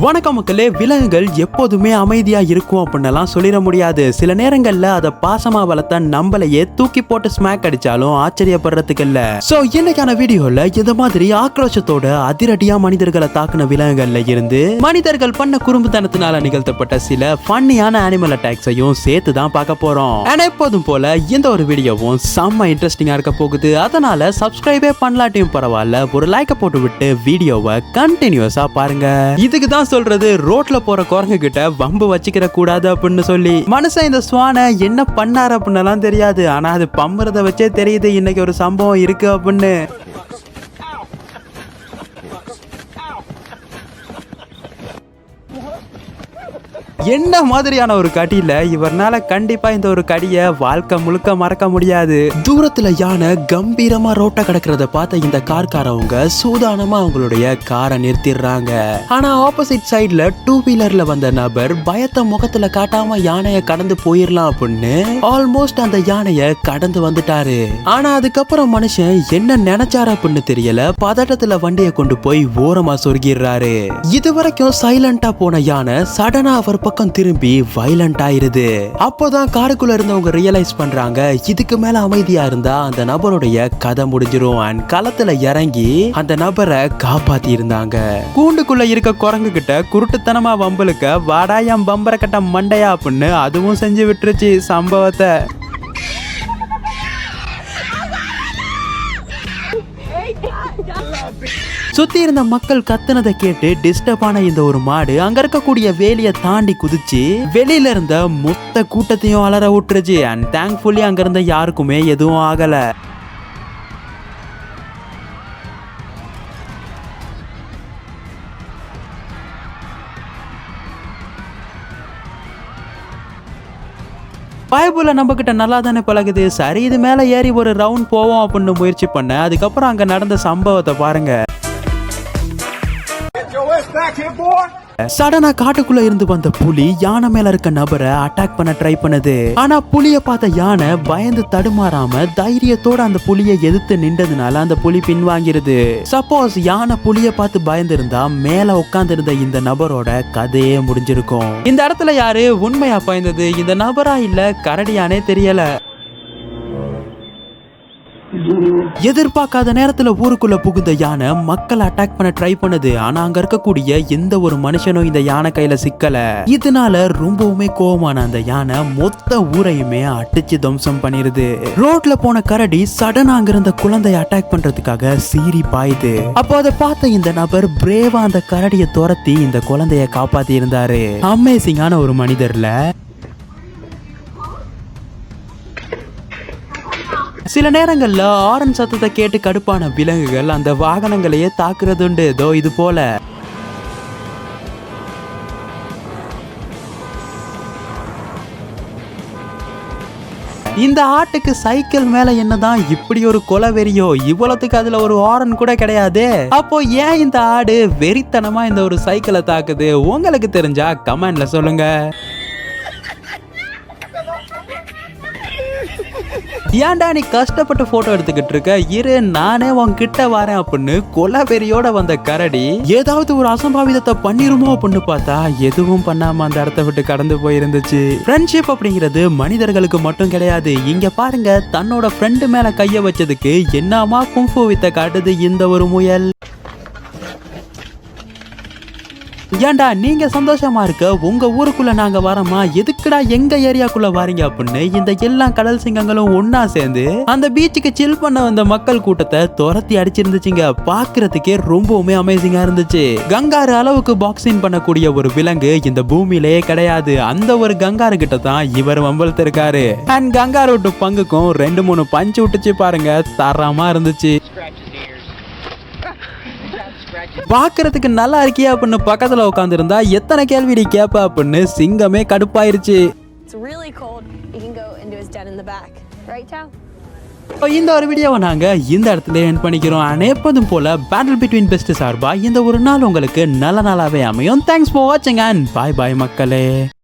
வணக்கம் மக்களே. விலங்குகள் எப்போதுமே அமைதியா இருக்கும் அப்படின்னலாம் சொல்லிட முடியாது. சில நேரங்கள்ல அதை பாசமா வளர்த்த நம்மளையே தூக்கி போட்டு ஸ்மாக் அடிச்சாலும் ஆச்சரியப்படுறதுக்கு இல்ல. சோ இன்னைக்கான வீடியோல இந்த மாதிரி ஆக்ரோஷத்தோட அதிரடியா மனிதர்களை தாக்குன விலங்குகள்ல இருந்து மனிதர்கள் பண்ண குறும்புத்தனத்தினால நிகழ்த்தப்பட்ட சில ஃபன்னியான அனிமல் அட்டாக்ஸையும் சேர்த்து தான் பார்க்க போறோம். ஆனா எப்போதும் போல இந்த ஒரு வீடியோவும் செம்ம இன்ட்ரெஸ்டிங்கா இருக்க போகுது. அதனால சப்ஸ்கிரைபே பண்ணலாட்டியும் பரவாயில்ல, ஒரு லைக்கை போட்டு விட்டு வீடியோவை கண்டினியூஸா பாருங்க. இதுக்கு தான் சொல்றது, ரோட்ல போற குரங்கு கிட்ட வம்பு வச்சுக்கிற கூடாது அப்படின்னு சொல்லி. மனுஷன் இந்த ஸ்வானை என்ன பண்ணாரு அப்படின்னு தெரியாது, ஆனா அது பம்புறத வச்சே தெரியுது இன்னைக்கு ஒரு சம்பவம் இருக்கு அப்படின்னு. என்ன மாதிரியான ஒரு கடியில இவர்னால கண்டிப்பா இந்த ஒரு கடியை வாழ்க்கை முழுக்க மறக்க முடியாது. தூரத்துல யானை கம்பீரமா ரோட்ட கிடக்கிறத பார்த்த இந்த கார்காரவங்க சூதானமா அவங்களுடைய காரை நிறுத்திடுறாங்க. ஆனா ஆப்போசிட் சைட்ல டூ வீலர்ல வந்த நபர் பயத்தை முகத்துல காட்டாம யானைய கடந்து போயிடலாம் அப்படின்னு ஆல்மோஸ்ட் அந்த யானைய கடந்து வந்துட்டாரு. ஆனா அதுக்கப்புறம் மனுஷன் என்ன நினைச்சாரு அப்படின்னு தெரியல, பதட்டத்துல வண்டியை கொண்டு போய் ஓரமா சொருகிடுறாரு. இதுவரைக்கும் சைலண்டா போன யானை சடனா அவர் பக்கம் திரும்பி வயலண்ட் ஆயிருது. அப்போதான் காருக்குள்ள இருந்தவங்க ரியலைஸ் பண்றாங்க, இதுக்கு மேல அமைதியா இருந்தா அந்த நபருடைய கதை முடிஞ்சிரும். அண்ட் களத்துல இறங்கி அந்த நபரை காப்பாத்தி இருந்தாங்க. கூண்டுக்குள்ள இருக்க குரங்கு கிட்ட குருட்டுத்தனமா வம்பலுக்க வாடாயம் பம்பர கட்ட மண்டையா அப்படின்னு அதுவும் செஞ்சு விட்டுருச்சு சம்பவத்தை. சுத்தி இருந்த மக்கள் கத்துனதை கேட்டு டிஸ்டர்ப் ஆன இந்த ஒரு மாடு அங்க இருக்கக்கூடிய வேலியை தாண்டி குதிச்சு வெளியில இருந்த மொத்த கூட்டத்தையும் அலற விட்டுருச்சு. அண்ட் தேங்க்ஃபுல்லி அங்க இருந்த யாருக்குமே எதுவும் ஆகல. பைபிள நம்ம கிட்ட நல்லா தானே பழகுது, சரி இது மேல ஏறி ஒரு ரவுண்ட் போவோம் அப்படின்னு முயற்சி பண்ண. அதுக்கப்புறம் அங்க நடந்த சம்பவத்தை பாருங்க. சடனா காட்டுக்குள்ள இருந்து வந்த புலி யானை மேல இருக்க நபரை அட்டாக் பண்ண ட்ரை பண்ணுது. ஆனா புலிய பார்த்த யானை பயந்து தடுமாறாம தைரியத்தோட அந்த புலியை எதிர்த்து நின்றதுனால அந்த புலி பின்வாங்கிருது. சப்போஸ் யானை புலிய பார்த்து பயந்து இருந்தா மேல உட்கார்ந்து இருந்த இந்த நபரோட கதையே முடிஞ்சிருக்கும். இந்த இடத்துல யாரு உண்மையா பயந்தது, இந்த நபரா இல்ல கரடியானே தெரியல. எதிர்பார்க்காத நேரத்துல ஊருக்குள்ள புகுந்த யானை மக்களை அட்டாக் பண்ண ட்ரை பண்ணுது. ஆனா அங்க இருக்கக்கூடிய எந்த ஒரு மனுஷனும் இந்த யானை கையில சிக்கல. இதனால ரொம்பவுமே கோவமான அந்த யானை மொத்த ஊரையுமே அடிச்சு துவம்சம் பண்ணிருது. ரோட்ல போன கரடி சடனா அங்க இருந்த குழந்தைய அட்டாக் பண்றதுக்காக சீறி பாயுது. அப்போ அதை பார்த்த இந்த நபர் பிரேவா அந்த கரடியை துரத்தி இந்த குழந்தைய காப்பாத்தி இருந்தாரு. அமேசிங்கான ஒரு மனிதர்ல. சில நேரங்கள்ல ஆரன் சத்தத்தை கேட்டு கடுப்பான விலங்குகள் அந்த வாகனங்களையே தாக்குறது உண்டு. இதோ இது போல. இந்த ஆட்டுக்கு சைக்கிள் மேல என்னதான் இப்படி ஒரு கொலை வெறியோ, இவ்வளவுக்கு அதுல ஒரு ஆரன் கூட கிடையாது. அப்போ ஏன் இந்த ஆடு வெறித்தனமா இந்த ஒரு சைக்கிளை தாக்குது? உங்களுக்கு தெரிஞ்சா கமெண்ட்ல சொல்லுங்க. ஏன்டா நீ கஷ்டப்பட்டு போட்டோ எடுத்துக்கிட்டு இருக்க, இரு நானே உன்கிட்ட வரேன் அப்படின்னு கொலை வெறியோட வந்த கரடி ஏதாவது ஒரு அசம்பாவிதத்தை பண்ணிருமோ அப்படின்னு பார்த்தா எதுவும் பண்ணாம அந்த இடத்தை விட்டு கடந்து போயிருந்துச்சு. ஃப்ரெண்ட்ஷிப் அப்படிங்கிறது மனிதர்களுக்கு மட்டும் கிடையாது. இங்க பாருங்க, தன்னோட ஃப்ரெண்டு மேல கைய வச்சதுக்கு என்னமா குங்ஃபு வித்த காட்டுது இந்த ஒரு முயல். ஏண்டா நீங்க சந்தோஷமா இருக்க உங்க ஊருக்குள்ள நாங்க வரமா, எதுக்குடா எங்க ஏரியாக்குள்ள வாரீங்க அப்படின்னு இந்த எல்லா கடல் சிங்கங்களும் ஒன்னா சேர்ந்து அந்த பீச்சுக்கு சில் பண்ண வந்த மக்கள் கூட்டத்தை துரத்தி அடிச்சிருந்துச்சுங்க. பாக்குறதுக்கே ரொம்பவுமே அமேசிங்கா இருந்துச்சு. கங்காரு அளவுக்கு பாக்ஸிங் பண்ணக்கூடிய ஒரு விலங்கு இந்த பூமியிலேயே கிடையாது. அந்த ஒரு கங்காரு கிட்ட தான் இவர் வம்பளத்து இருக்காரு. அண்ட் கங்காரு விட்டு பங்குக்கும் 2-3 பஞ்சு விட்டுச்சு பாருங்க, தரமா இருந்துச்சு. பாக்குறதுக்கு நல்லா இருக்கியா அப்படின்னு பக்கத்துல உட்கார்ந்து இருந்தா எத்தனை கேள்வி நீ கேப்ப அப்படின்னு சிங்கமே கடுப்பாயிருச்சு. இந்த ஒரு வீடியோவை நாங்க இந்த இடத்துல எண்ட் பண்ணிக்கிறோம். எப்போதும் போல பேட்டில் பிட்வீன் பெஸ்ட் சார்பா இந்த ஒரு நாள் உங்களுக்கு நல்ல நாளாவே அமையும். தேங்க்ஸ் ஃபார் வாட்சிங் அண்ட் பாய் பாய் மக்களே.